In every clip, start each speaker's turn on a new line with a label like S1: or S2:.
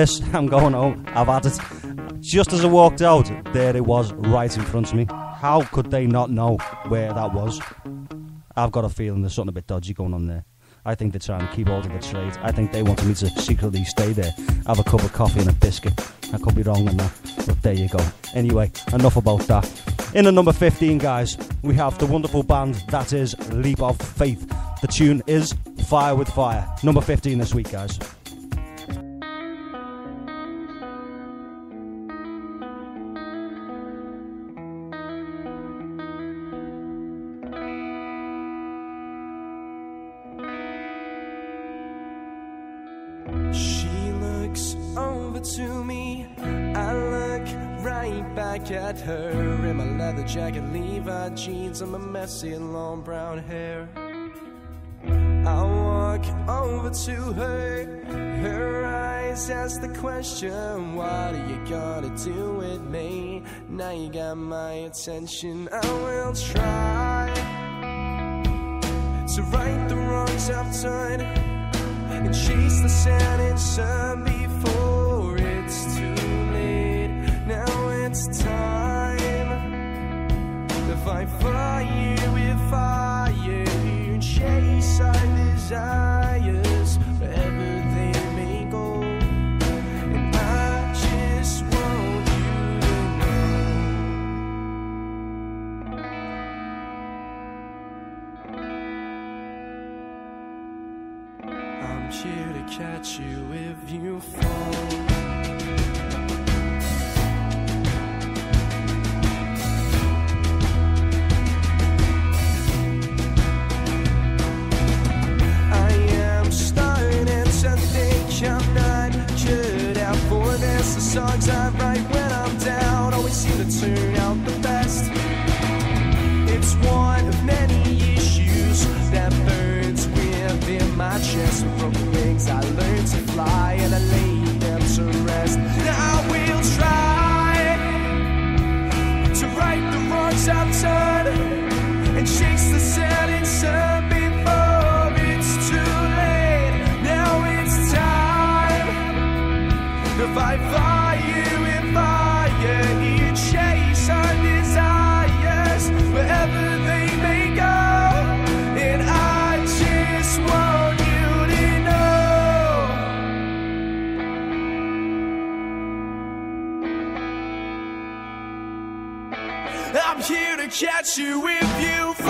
S1: Yes, I'm going home. I've had it. Just as I walked out, there it was right in front of me. How could they not know where that was? I've got a feeling there's something a bit dodgy going on there. I think they're trying to keep hold of the trade. I think they wanted me to secretly stay there, have a cup of coffee and a biscuit. I could be wrong on that, but there you go. Anyway, enough about that. In at number 15, guys, we have the wonderful band that is Leap of Faith. The tune is Fire with Fire. Number 15 this week, guys.
S2: To me, I look right back at her in my leather jacket, Levi jeans, and my messy long brown hair. I walk over to her, her eyes ask the question, what are you gonna do with me? Now you got my attention. I will try to right the wrongs I've done and chase the setting sun before it's too late. Now it's time to fight fire with fire and chase our desires wherever they may go. And I just want you to know I'm here to catch you if you fall. I'm not cut out for this. The songs I write when I'm down always seem to turn out the best. It's one of many issues that burns within my chest. With broken wings I learned to fly and I lay them to rest. Now I will try to right the wrongs I've done and chase the setting sun before it's too late. Now it's time to fight fire with fire, you chase our desires wherever they may go. And I just want you to know I'm here to catch you if you fall.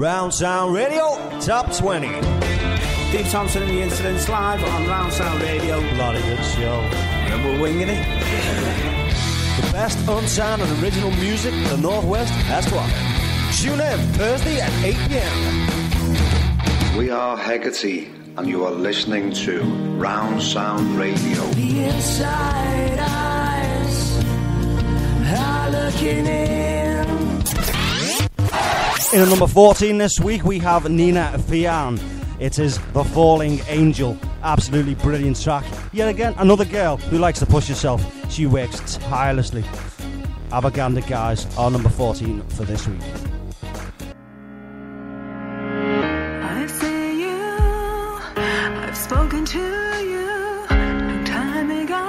S1: Round Sound Radio Top 20.
S3: Steve Thompson and the Incidents live on Round Sound Radio.
S1: Bloody good show.
S3: And we're winging it.
S1: The best unsigned and original music the Northwest has to offer. Tune in Thursday at 8 p.m.
S4: We are Hecate, and you are listening to Round Sound Radio.
S2: The inside eyes are looking in.
S1: In at number 14 this week, we have Nina Fian. It is The Falling Angel. Absolutely brilliant track. Yet again, another girl who likes to push herself. She works tirelessly. Abaganda guys are number 14 for this week.
S5: I see you, I've spoken to you a long time ago.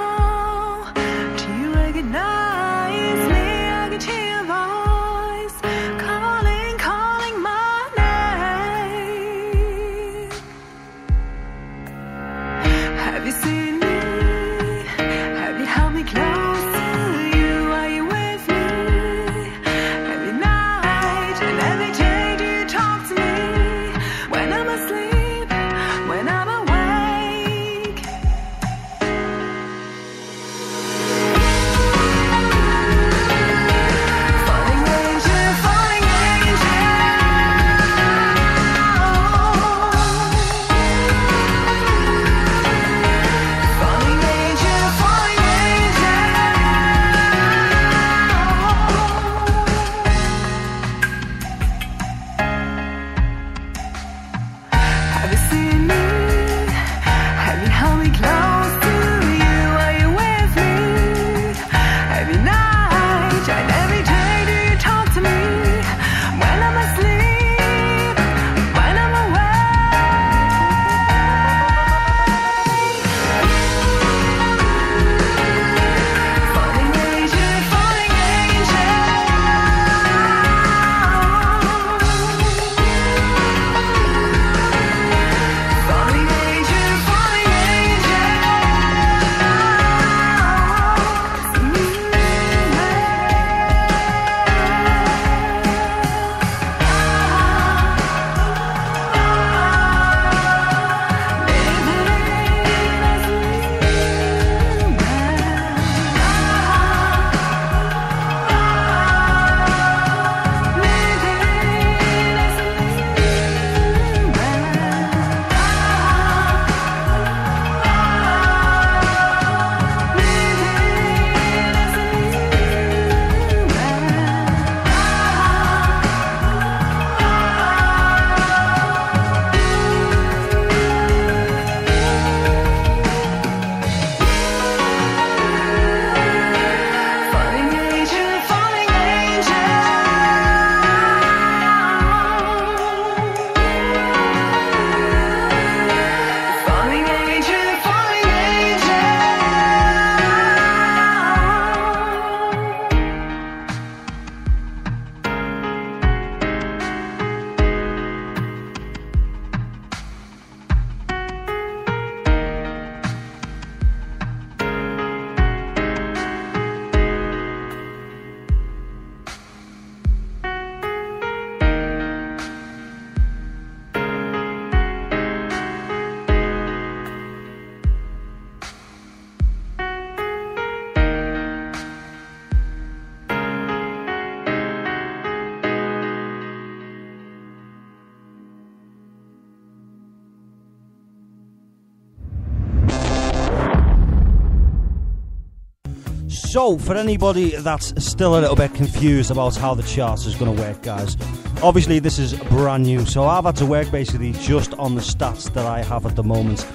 S1: So, for anybody that's still a little bit confused about how the charts is going to work, guys, obviously this is brand new, so I've had to work basically just on the stats that I have at the moment.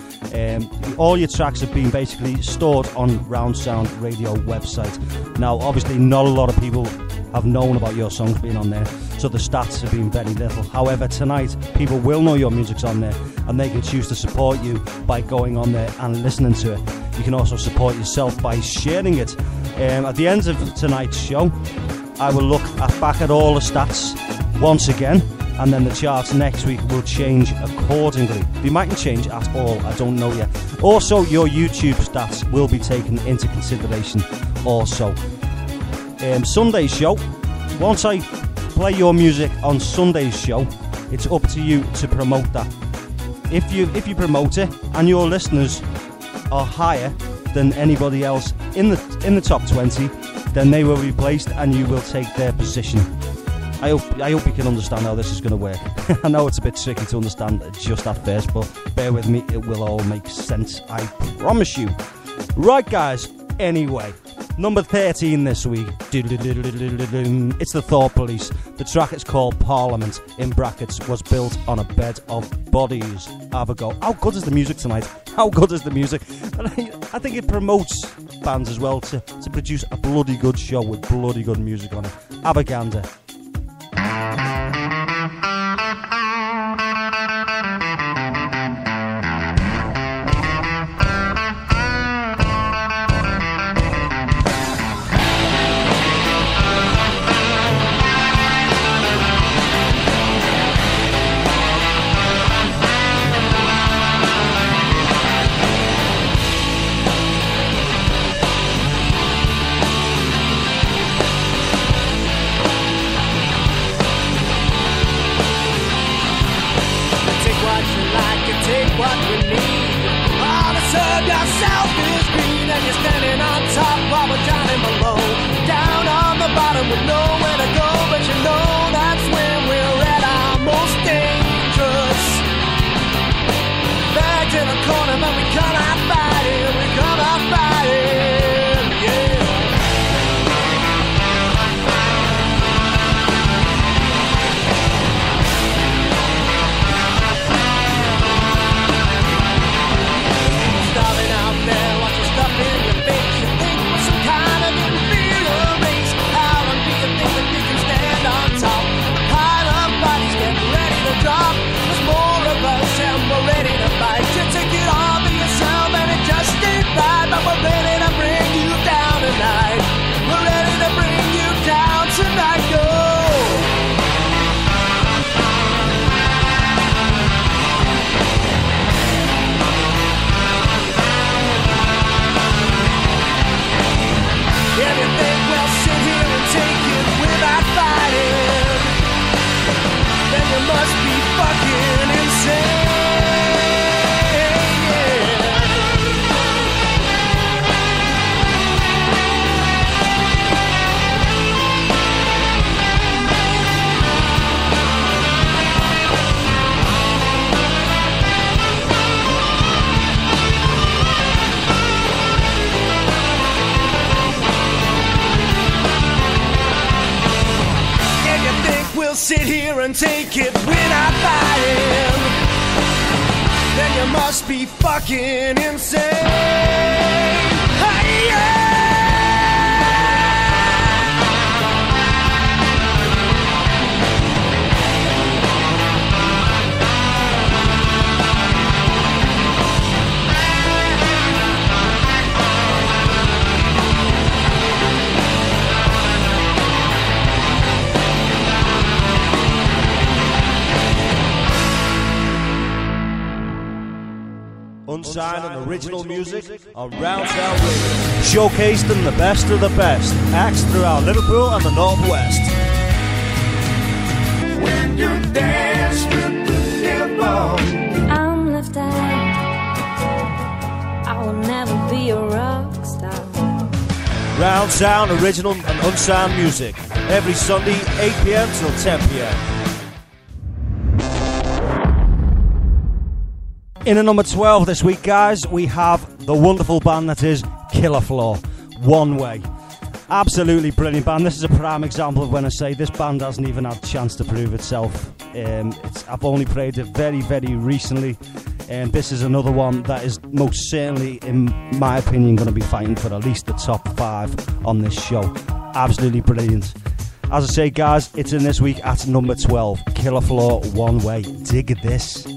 S1: All your tracks have been basically stored on Round Sound Radio website. Now, obviously, not a lot of people have known about your songs being on there, so the stats have been very little. However, tonight, people will know your music's on there, and they can choose to support you by going on there and listening to it. You can also support yourself by sharing it. At the end of tonight's show, I will look back at all the stats once again, and then the charts next week will change accordingly. They mightn't change at all, I don't know yet. Also, your YouTube stats will be taken into consideration also. Sunday's show, once I play your music on Sunday's show, it's up to you to promote that. If you promote it and your listeners are higher than anybody else in the top 20, then they will be placed and you will take their position. I hope you can understand how this is going to work. I know it's a bit tricky to understand just at first, but bear with me, it will all make sense, I promise you. Right, guys, anyway, number 13 this week, it's the Thought Police. The track is called Parliament, in brackets, was built on a bed of bodies. Have a go. How good is the music tonight? How good is the music? And I think it promotes bands as well to produce a bloody good show with bloody good music on it. Have a gander.
S2: Sit here and take it without fighting, then you must be fucking insane. Hey, yeah.
S6: Unsigned and original music on Round Sound Radio.
S1: Showcasing the best of the best.
S6: Acts throughout Liverpool and the Northwest.
S2: When you dance with the devil,
S5: I'm left out. I will never be a rock star.
S6: Round Sound original and unsigned music. Every Sunday, 8 p.m. till 10 p.m.
S1: In at number 12 this week, guys, we have the wonderful band that is Killer Floor, One Way. Absolutely brilliant band. This is a prime example of when I say this band hasn't even had a chance to prove itself. I've only played it very, very recently, and this is another one that is most certainly, in my opinion, going to be fighting for at least the top 5 on this show. Absolutely brilliant. As I say, guys, it's in this week at number 12. Killer Floor, One Way. Dig this.